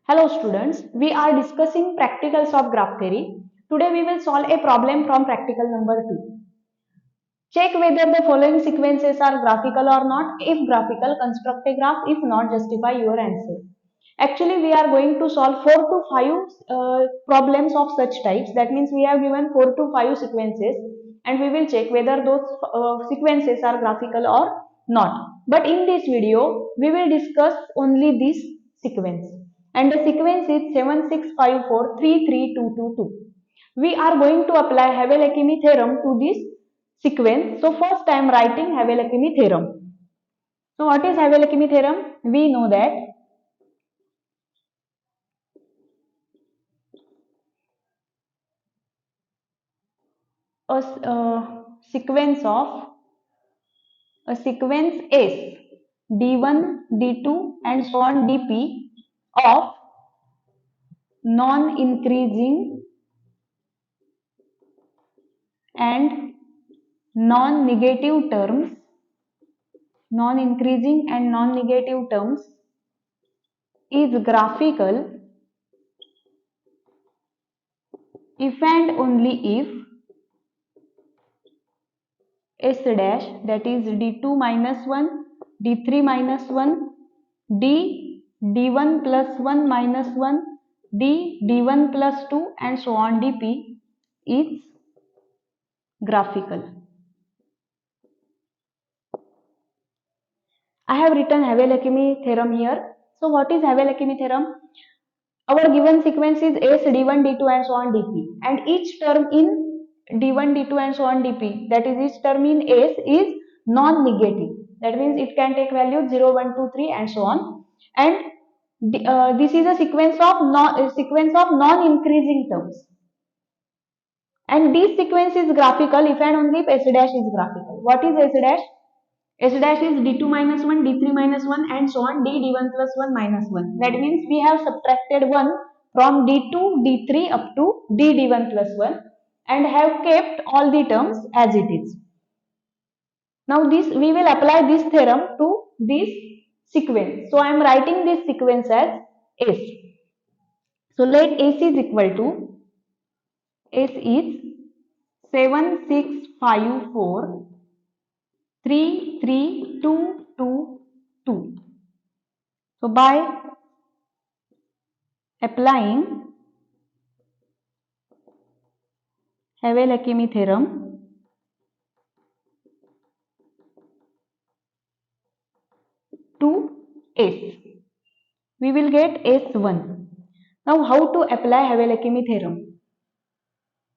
Hello students, we are discussing practicals of graph theory. Today we will solve a problem from practical number 2. Check whether the following sequences are graphical or not. If graphical, construct a graph. If not, justify your answer. Actually, we are going to solve 4 to 5 problems of such types. That means we have given 4 to 5 sequences and we will check whether those sequences are graphical or not. But in this video, we will discuss only this sequence. And the sequence is 76543322. We are going to apply Havel-Akimi theorem to this sequence. So first I am writing Havel-Akimi theorem. So what is Havel-Akimi theorem? We know that a sequence S d1 d2 and so on dp of non-increasing and non-negative terms, non-increasing and non-negative terms is graphical if and only if S dash, that is d2 minus 1, d3 minus 1, d1 plus 1 minus 1, d1 plus 2 and so on dp is graphical. I have written Havel-Akimi theorem here. So what is Havel-Akimi theorem? Our given sequence is S, d1, d2 and so on dp, and each term in d1, d2 and so on dp, that is each term in S is non-negative. That means it can take values 0, 1, 2, 3 and so on. And this is a sequence of non-increasing terms. And this sequence is graphical if and only if S dash is graphical. What is S dash? S dash is d2 minus 1, d3 minus 1 and so on d1 plus 1 minus 1. That means we have subtracted 1 from d2, d3 up to d1 plus 1 and have kept all the terms as it is. Now this we will apply this theorem to this sequence. So I am writing this sequence as S. So let S is equal to S is 7654 33222. So by applying Havel-Akimi theorem to S, we will get S1. Now how to apply Havel-Akimi theorem?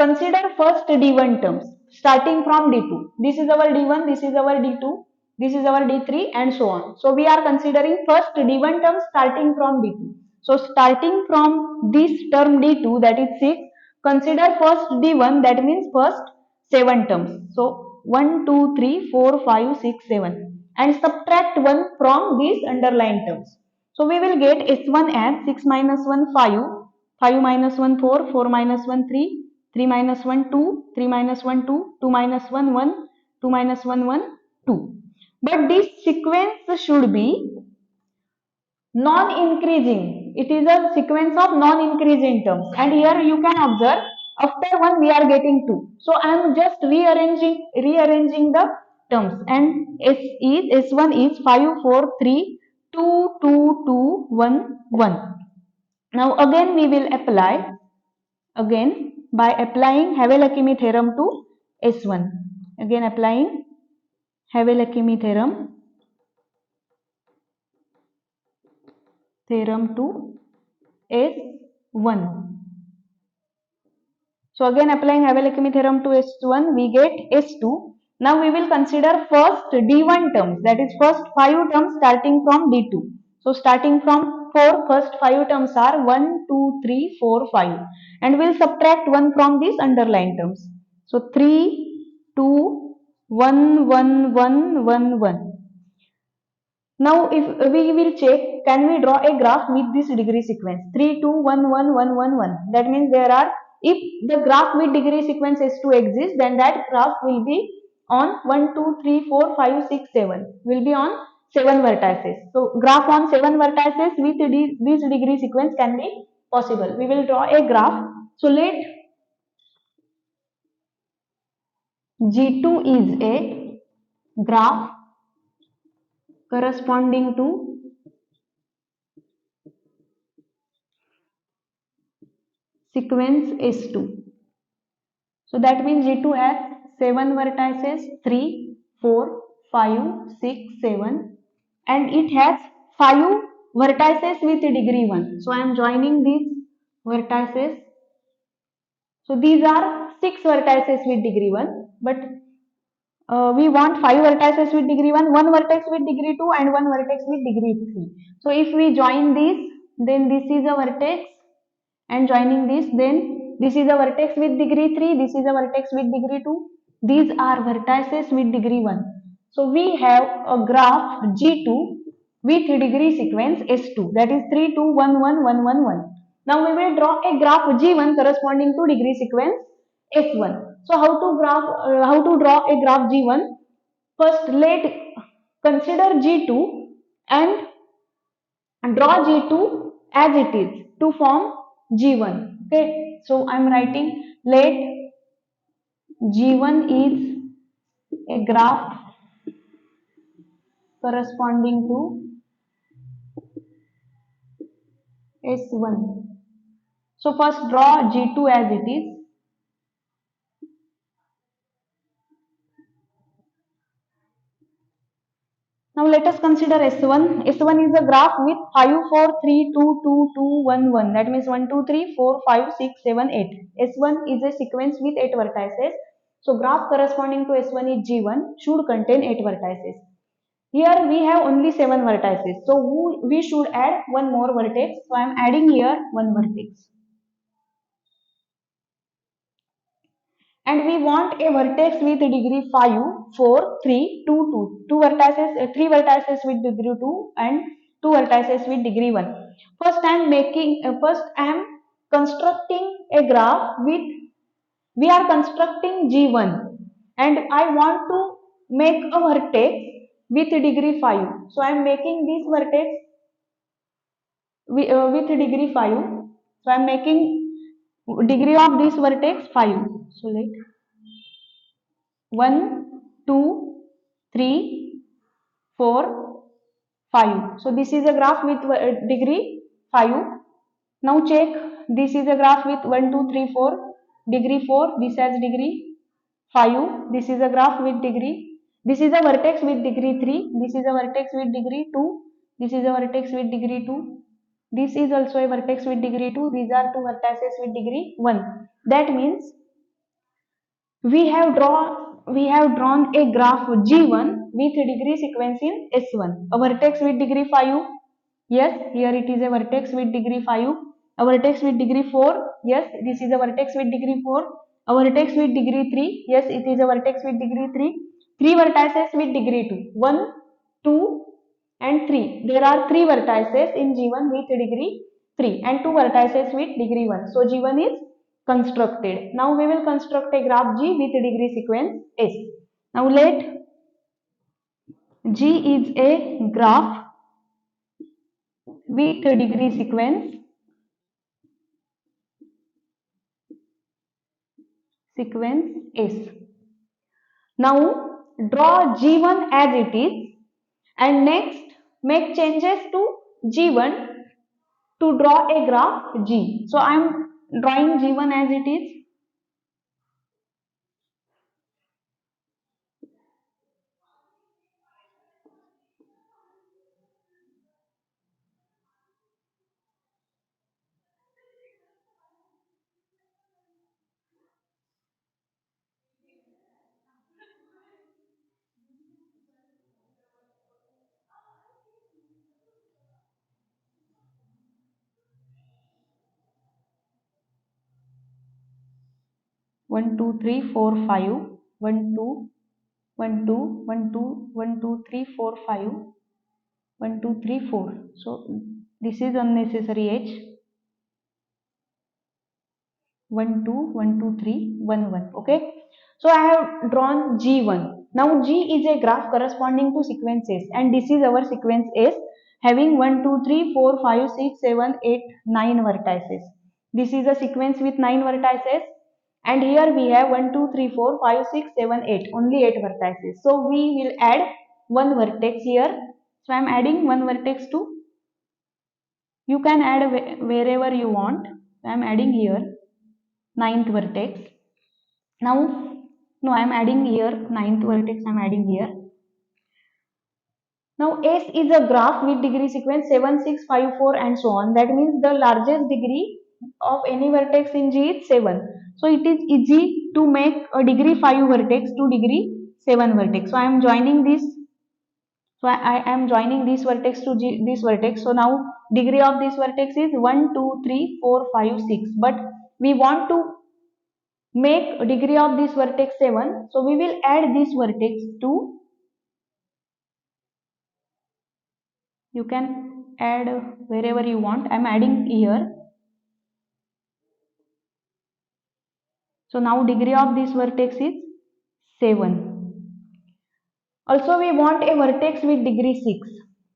Consider first d1 terms starting from d2. This is our d1, this is our d2, this is our d3 and so on. So we are considering first d1 term starting from d2. So starting from this term d2, that is 6, consider first d1, that means first 7 terms. So 1, 2, 3, 4, 5, 6, 7 and subtract 1 from these underlined terms. So we will get S1 as 6 minus 1 5, 5 minus 1 4, 4 minus 1 3, 3 minus 1 2, 3 minus 1 2, 2 minus 1 1, 2 minus 1 1 2. But this sequence should be non-increasing. It is a sequence of non-increasing terms. And here you can observe after 1 we are getting 2. So I am just rearranging the terms. And S1 is 5 4 3 2 2 2 1 1. Now again we will apply by applying Havel-Akimi theorem to S1. Again applying Havel-Akimi theorem to S1. So again applying Havel-Akimi theorem to S1, we get S2. Now we will consider first D1 terms, that is first 5 terms starting from D2. So starting from 4, first 5 terms are 1, 2, 3, 4, 5 and we will subtract 1 from these underlined terms. So 3, 2, 1, 1, 1, 1, 1. Now if we will check, can we draw a graph with this degree sequence 3, 2, 1, 1, 1, 1, 1. That means there are, if the graph with degree sequence S2 exists, then that graph will be on 1, 2, 3, 4, 5, 6, 7, will be on 7 vertices. So graph on 7 vertices with this degree sequence can be possible. We will draw a graph. So let G2 is a graph corresponding to sequence S2. So that means G2 has 7 vertices, 3, 4, 5, 6, 7, and it has 5 vertices with degree 1. So I am joining these vertices. So these are 6 vertices with degree 1, but we want 5 vertices with degree 1 vertex with degree 2 and 1 vertex with degree 3. So if we join these, then this is a vertex, and joining this, then this is a vertex with degree 3, this is a vertex with degree 2. These are vertices with degree 1. So we have a graph G2 with degree sequence S2, that is 3, 2, 1, 1, 1, 1, 1. Now we will draw a graph G1 corresponding to degree sequence S1. So how to draw a graph G1? First let consider G2 and draw G2 as it is to form G1. Okay, so I am writing let G1 is a graph corresponding to S1. So first draw G2 as it is. Now let us consider S1. S1 is a graph with 5, 4, 3, 2, 2, 2, 1, 1. That means 1, 2, 3, 4, 5, 6, 7, 8. S1 is a sequence with 8 vertices. So graph corresponding to S1 is G1 should contain 8 vertices. Here we have only 7 vertices. So we should add one more vertex. So I am adding here one vertex. And we want a vertex with degree 5, 4, 3, 2, 2. 2 vertices, 3 vertices with degree 2 and 2 vertices with degree 1. First I am constructing a graph with, we are constructing G1 and I want to make a vertex with degree 5. So I am making this vertex with degree 5. So I am making degree of this vertex 5. So let 1, 2, 3, 4, 5. So this is a graph with degree 5. Now check, this is a graph with 1, 2, 3, 4, degree 4, this has degree 5. This is a graph with degree, this is a vertex with degree 3, this is a vertex with degree 2, this is a vertex with degree 2, this is also a vertex with degree 2, these are 2 vertices with degree 1. That means we have drawn a graph G1 with degree sequence in S1. A vertex with degree 5. Yes, here it is a vertex with degree 5. A vertex with degree 4. Yes, this is a vertex with degree 4. A vertex with degree 3. Yes, it is a vertex with degree 3. 3 vertices with degree 2. 1, 2 and 3. There are 3 vertices in G1 with degree 3 and 2 vertices with degree 1. So G1 is constructed. Now we will construct a graph G with degree sequence S. Now let G is a graph with degree sequence S. Now draw G1 as it is and next make changes to G1 to draw a graph G. So I am drawing G1 as it is. 1, 2, 3, 4, 5. 1, 2, 1, 2, 1, 2, 1, 2, 3, 4, 5. 1, 2, 3, 4. So this is unnecessary edge. 1, 2, 1, 2, 3, 1, 1. Okay. So I have drawn G1. Now G is a graph corresponding to sequence S, and this is our sequence S having 1, 2, 3, 4, 5, 6, 7, 8, 9 vertices. This is a sequence with 9 vertices, and here we have 1, 2, 3, 4, 5, 6, 7, 8, only 8 vertices. So we will add one vertex here. So I am adding one vertex to, you can add wherever you want. I am adding here ninth vertex. Now, no, I am adding here ninth vertex, I am adding here. Now S is a graph with degree sequence 7, 6, 5, 4 and so on. That means the largest degree of any vertex in G is 7. So it is easy to make a degree 5 vertex to degree 7 vertex. So I am joining this. So I am joining this vertex to this vertex. So now degree of this vertex is 1, 2, 3, 4, 5, 6. But we want to make degree of this vertex 7. So we will add this vertex to, you can add wherever you want. I am adding here. So now degree of this vertex is 7. Also we want a vertex with degree 6.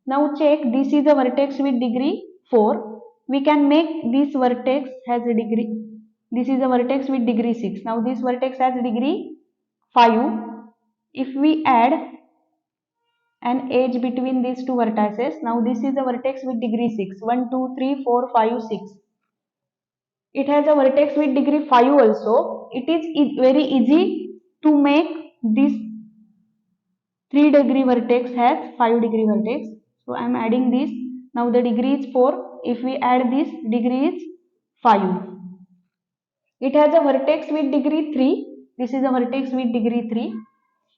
Now check, this is a vertex with degree 4. We can make this vertex has a degree. This is a vertex with degree 6. Now this vertex has degree 5. If we add an edge between these two vertices, now this is a vertex with degree 6. 1, 2, 3, 4, 5, 6. It has a vertex with degree 5 also. It is very easy to make this 3 degree vertex has 5 degree vertex. So I am adding this. Now the degree is 4. If we add this, degree is 5. It has a vertex with degree 3. This is a vertex with degree 3.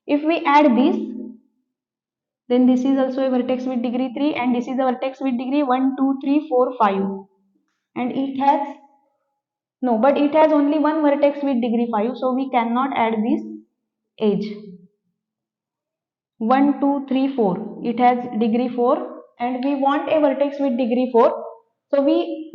If we add this, then this is also a vertex with degree 3, and this is a vertex with degree 1, 2, 3, 4, 5. And it has, no, but it has only one vertex with degree 5. So we cannot add this edge. 1, 2, 3, 4. It has degree 4, and we want a vertex with degree 4. So we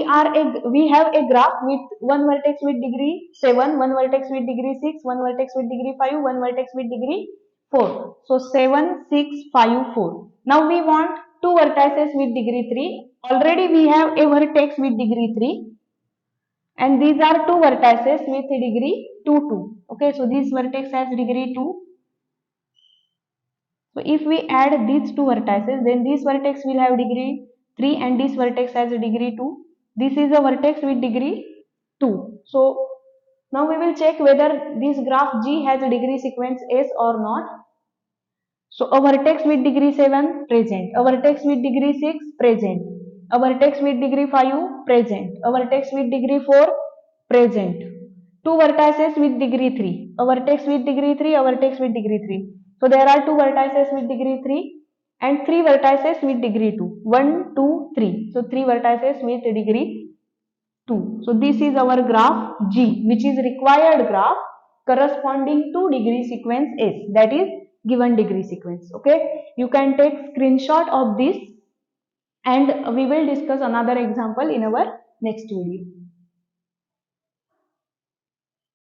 have a graph with one vertex with degree 7, one vertex with degree 6, one vertex with degree 5, one vertex with degree 4. So 7, 6, 5, 4. Now we want two vertices with degree 3. Already we have a vertex with degree 3, and these are two vertices with degree 2, 2. Okay, so this vertex has degree 2. So if we add these two vertices, then this vertex will have degree 3 and this vertex has a degree 2. This is a vertex with degree 2. So now we will check whether this graph G has a degree sequence S or not. So a vertex with degree 7 present, a vertex with degree 6 present, a vertex with degree 5 present, a vertex with degree 4 present, two vertices with degree 3, a vertex with degree 3, a vertex with degree 3. So there are two vertices with degree 3 and three vertices with degree 2. 1, 2, 3. So three vertices with degree 2. So this is our graph G, which is required graph corresponding to degree sequence S, that is given degree sequence. Okay, you can take screenshot of this, and we will discuss another example in our next video.